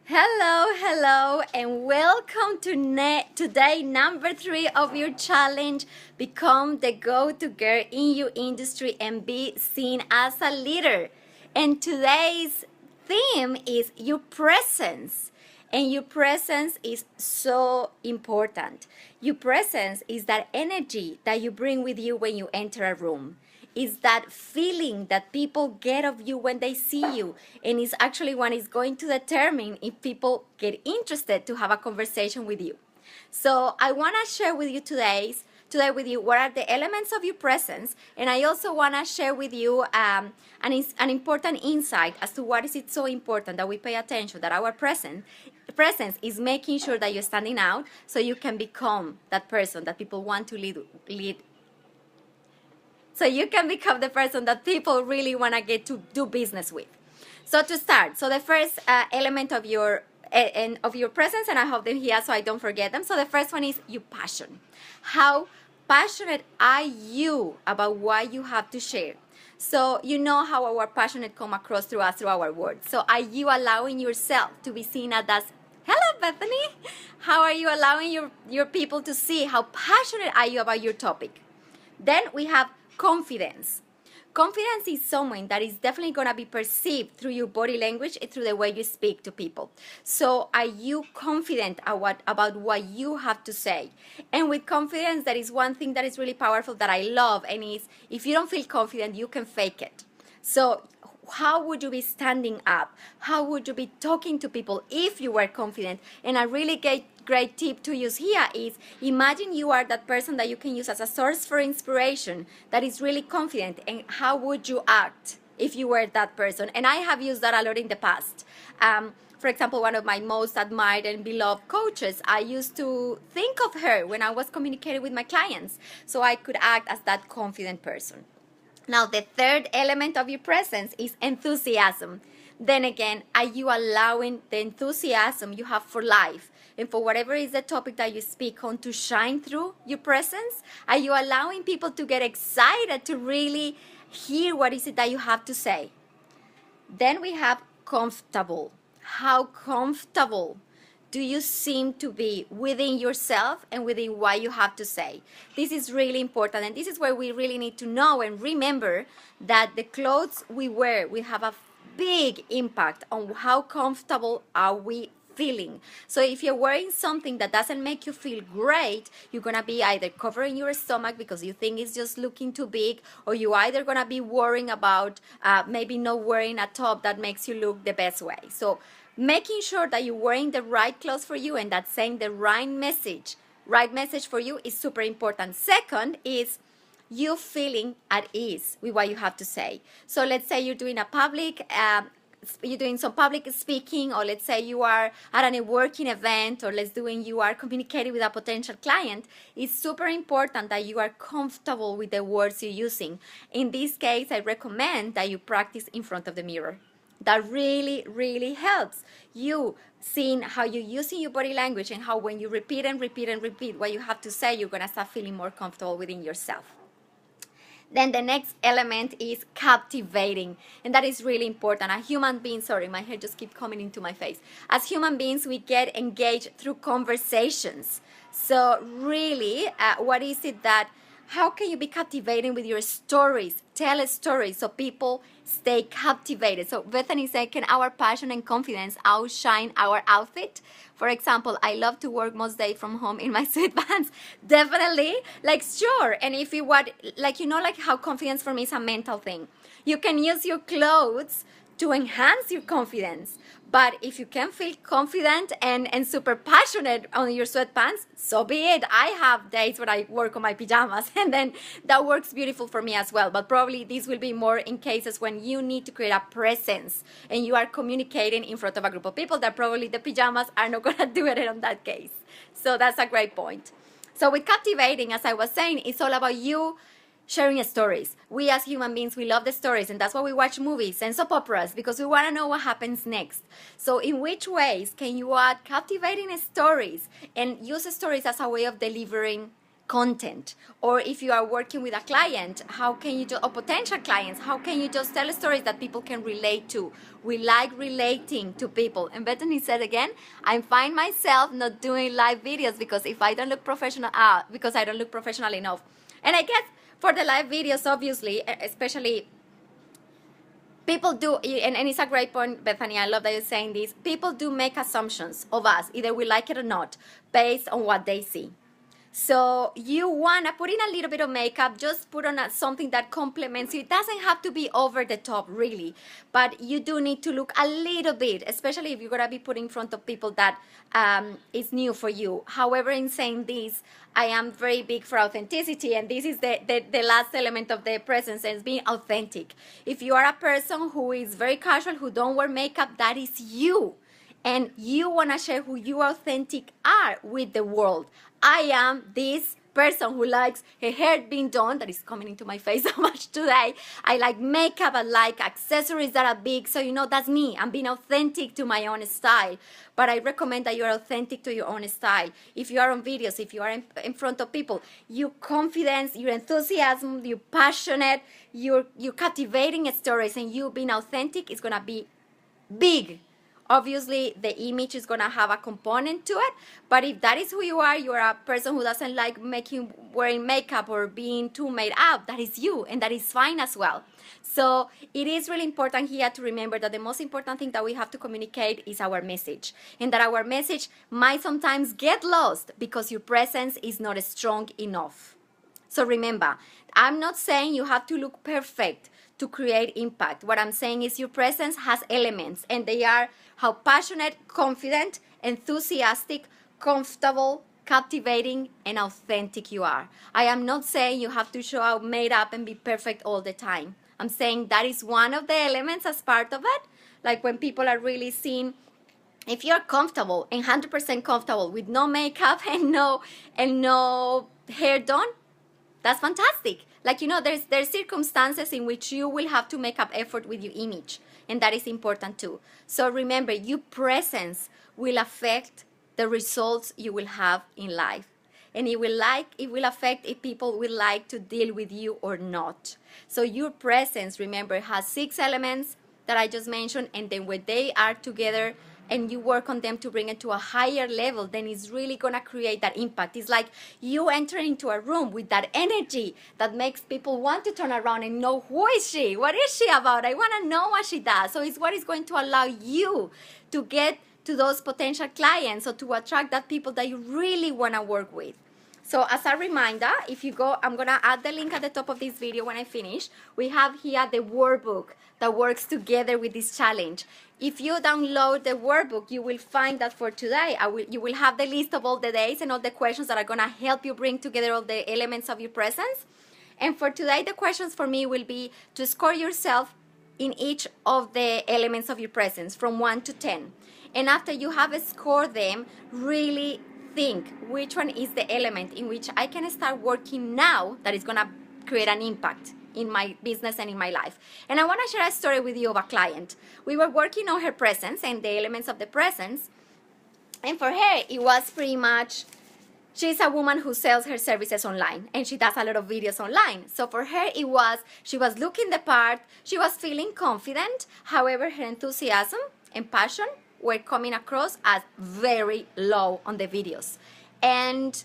Hello, hello, and welcome to today number 3 of your challenge. Become the go-to girl in your industry and be seen as a leader. And today's theme is your presence. And your presence is so important. Your presence is that energy that you bring with you when you enter a room. Is that feeling that people get of you when they see you, and it's actually what is going to determine if people get interested to have a conversation with you. So I want to share with you today with you what are the elements of your presence, and I also want to share with you an important insight as to what is it so important that we pay attention, that our presence is making sure that you're standing out so you can become that person that people want to lead so you can become the person that people really want to get to do business with. So to start, so the first element of your presence, and I have them here so I don't forget them. So the first one is your passion. How passionate are you about what you have to share? So you know how our passionate come across through us, through our words. So are you allowing yourself to be seen as hello, Bethany? How are you allowing your people to see how passionate are you about your topic? Then we have confidence. Confidence is something that is definitely going to be perceived through your body language and through the way you speak to people. So are you confident about what you have to say? And with confidence, there is one thing that is really powerful that I love, and is if you don't feel confident, you can fake it. So how would you be standing up? How would you be talking to people if you were confident? And a really great tip to use here is imagine you are that person that you can use as a source for inspiration that is really confident, and how would you act if you were that person? And I have used that a lot in the past. For example, one of my most admired and beloved coaches, I used to think of her when I was communicating with my clients, so I could act as that confident person. Now, the third element of your presence is enthusiasm. Then again, are you allowing the enthusiasm you have for life and for whatever is the topic that you speak on to shine through your presence? Are you allowing people to get excited to really hear what is it that you have to say? Then we have comfortable. How comfortable do you seem to be within yourself and within what you have to say? This is really important, and this is where we really need to know and remember that the clothes we wear will have a big impact on how comfortable are we feeling. So if you're wearing something that doesn't make you feel great, you're gonna be either covering your stomach because you think it's just looking too big, or you're either gonna be worrying about maybe not wearing a top that makes you look the best way. So making sure that you're wearing the right clothes for you and that's saying the right message for you is super important. Second is you feeling at ease with what you have to say. So let's say you're doing some public speaking, or let's say you are at a networking event, or you are communicating with a potential client. It's super important that you are comfortable with the words you're using. In this case, I recommend that you practice in front of the mirror. That really, really helps you seeing how you're using your body language, and how when you repeat and repeat and repeat what you have to say, you're going to start feeling more comfortable within yourself. Then the next element is captivating, and that is really important. A human being, sorry, my hair just keeps coming into my face. As human beings, we get engaged through conversations. So really, what is it that, how can you be captivating with your stories? Tell a story so people stay captivated. So Bethany said, can our passion and confidence outshine our outfit? For example, I love to work most days from home in my sweatpants. Definitely, sure. And if you want, how confidence for me is a mental thing. You can use your clothes to enhance your confidence. But if you can feel confident and super passionate on your sweatpants, so be it. I have days when I work on my pajamas, and then that works beautiful for me as well. But probably this will be more in cases when you need to create a presence and you are communicating in front of a group of people, that probably the pajamas are not going to do it in that case. So that's a great point. So with captivating, as I was saying, it's all about you sharing stories. We as human beings, we love the stories, and that's why we watch movies and soap operas, because we want to know what happens next. So in which ways can you add captivating stories and use stories as a way of delivering content. Or if you are working with a client, how can you or potential clients, how can you just tell stories that people can relate to? We like relating to people. And Bethany said again, I find myself not doing live videos because if I don't look professional, because I don't look professional enough. And I guess for the live videos, obviously, especially people do, and it's a great point, Bethany, I love that you're saying this. People do make assumptions of us, either we like it or not, based on what they see. So you want to put in a little bit of makeup, just put on something that complements you. It doesn't have to be over the top, really, but you do need to look a little bit, especially if you're going to be put in front of people that is new for you. However, in saying this, I am very big for authenticity, and this is the last element of the presence, and it's being authentic. If you are a person who is very casual, who don't wear makeup, that is you. And you want to share who you authentic are with the world. I am this person who likes her hair being done, that is coming into my face so much today. I like makeup, I like accessories that are big. So, that's me. I'm being authentic to my own style. But I recommend that you are authentic to your own style. If you are on videos, if you are in front of people, your confidence, your enthusiasm, you're passionate, you're captivating stories, and you being authentic is going to be big. Obviously, the image is going to have a component to it, but if that is who you are a person who doesn't like wearing makeup or being too made up, that is you, and that is fine as well. So it is really important here to remember that the most important thing that we have to communicate is our message, and that our message might sometimes get lost because your presence is not strong enough. So remember, I'm not saying you have to look perfect to create impact. What I'm saying is your presence has elements, and they are how passionate, confident, enthusiastic, comfortable, captivating, and authentic you are. I am not saying you have to show up made up and be perfect all the time. I'm saying that is one of the elements as part of it. Like when people are really seeing, if you're comfortable and 100% comfortable with no makeup and no hair done, that's fantastic. Like, there's circumstances in which you will have to make up effort with your image, and that is important too. So remember, your presence will affect the results you will have in life. And it will affect if people will like to deal with you or not. So your presence, remember, has 6 elements that I just mentioned, and then when they are together and you work on them to bring it to a higher level, then it's really gonna create that impact. It's like you enter into a room with that energy that makes people want to turn around and know, who is she? What is she about? I wanna know what she does. So it's what is going to allow you to get to those potential clients, or to attract that people that you really wanna work with. So as a reminder, if you go, I'm going to add the link at the top of this video when I finish. We have here the workbook that works together with this challenge. If you download the workbook, you will find that for today, you will have the list of all the days and all the questions that are going to help you bring together all the elements of your presence. And for today, the questions for me will be to score yourself in each of the elements of your presence from 1 to 10. And after you have scored them, really think which one is the element in which I can start working now that is going to create an impact in my business and in my life. And I want to share a story with you of a client. We were working on her presence and the elements of the presence, and for her it was pretty much, she's a woman who sells her services online, and she does a lot of videos online. So for her she was looking the part, she was feeling confident. However, her enthusiasm and passion were coming across as very low on the videos, and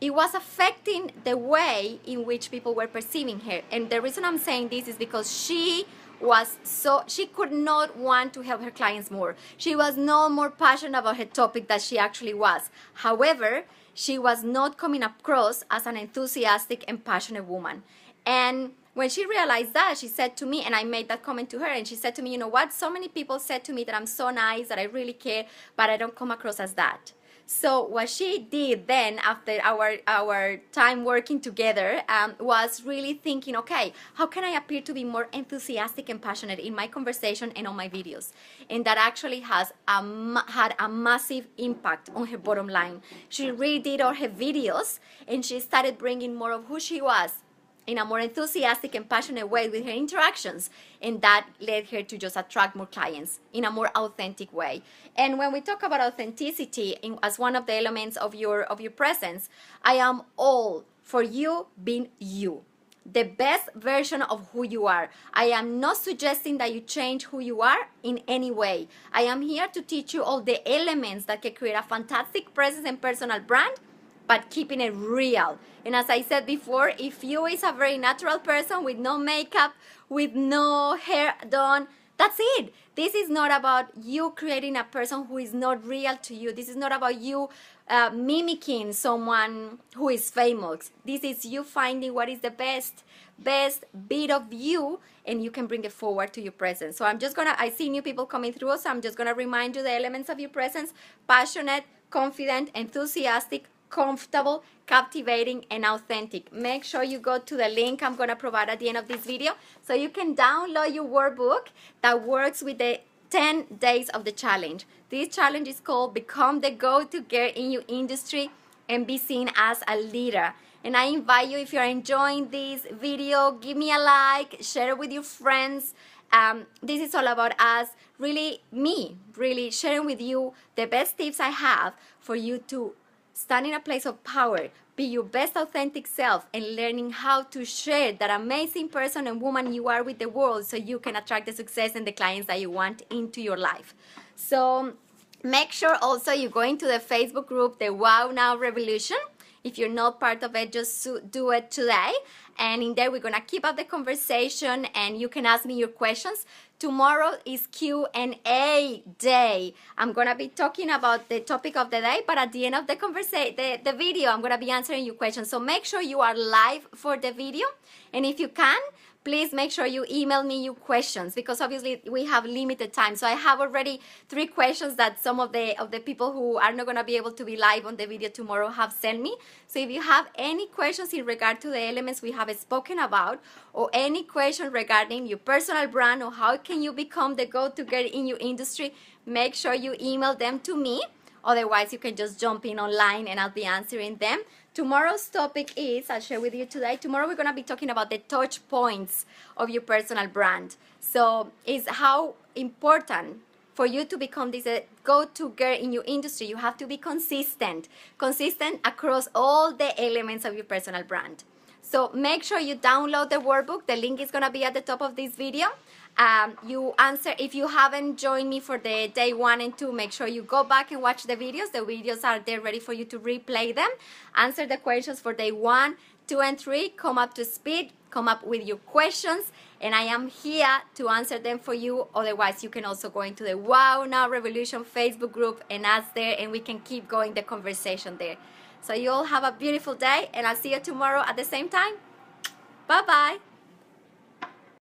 it was affecting the way in which people were perceiving her. And the reason I'm saying this is because she could not want to help her clients more. She was no more passionate about her topic than she actually was. However, she was not coming across as an enthusiastic and passionate woman. And when she realized that, she said to me, and I made that comment to her, and she said to me, you know what, so many people said to me that I'm so nice, that I really care, but I don't come across as that. So what she did then, after our time working together, was really thinking, okay, how can I appear to be more enthusiastic and passionate in my conversation and on my videos? And that actually had a massive impact on her bottom line. She redid all her videos, and she started bringing more of who she was in a more enthusiastic and passionate way with her interactions, and that led her to just attract more clients in a more authentic way. And when we talk about authenticity as one of the elements of your presence, I am all for you being you, the best version of who you are. I am not suggesting that you change who you are in any way. I am here to teach you all the elements that can create a fantastic presence and personal brand, but keeping it real. And as I said before, if you is a very natural person with no makeup, with no hair done, that's it. This is not about you creating a person who is not real to you. This is not about you mimicking someone who is famous. This is you finding what is the best bit of you, and you can bring it forward to your presence. So I see new people coming through, so I'm just gonna remind you the elements of your presence: passionate, confident, enthusiastic, comfortable, captivating, and authentic. Make sure you go to the link I'm going to provide at the end of this video so you can download your workbook that works with the 10 days of the challenge. This challenge is called Become the Go-To Girl in Your Industry and Be Seen as a Leader. And I invite you, if you're enjoying this video, give me a like, share it with your friends. This is all about us, really sharing with you the best tips I have for you to stand in a place of power, be your best authentic self, and learning how to share that amazing person and woman you are with the world so you can attract the success and the clients that you want into your life. So make sure also you go into the Facebook group, the Wow Now Revolution. If you're not part of it, just do it today. And in there, we're going to keep up the conversation, and you can ask me your questions. Tomorrow is Q&A day. I'm going to be talking about the topic of the day, but at the end of the the video, I'm going to be answering your questions. So make sure you are live for the video. And if you can, please make sure you email me your questions, because obviously we have limited time. So I have already 3 questions that some of the people who are not going to be able to be live on the video tomorrow have sent me. So if you have any questions in regard to the elements we have spoken about, or any question regarding your personal brand or how can you become the go-to girl in your industry, make sure you email them to me. Otherwise, you can just jump in online and I'll be answering them. Tomorrow's topic is, I'll share with you today, tomorrow we're going to be talking about the touch points of your personal brand. So it's how important for you to become this go-to girl in your industry. You have to be consistent across all the elements of your personal brand. So make sure you download the workbook. The link is going to be at the top of this video. If you haven't joined me for the day 1 and 2, make sure you go back and watch the videos. The videos are there ready for you to replay them. Answer the questions for day 1, 2, and 3. Come up to speed. Come up with your questions, and I am here to answer them for you. Otherwise, you can also go into the Wow Now Revolution Facebook group and ask there, and we can keep going the conversation there. So you all have a beautiful day, and I'll see you tomorrow at the same time. Bye-bye.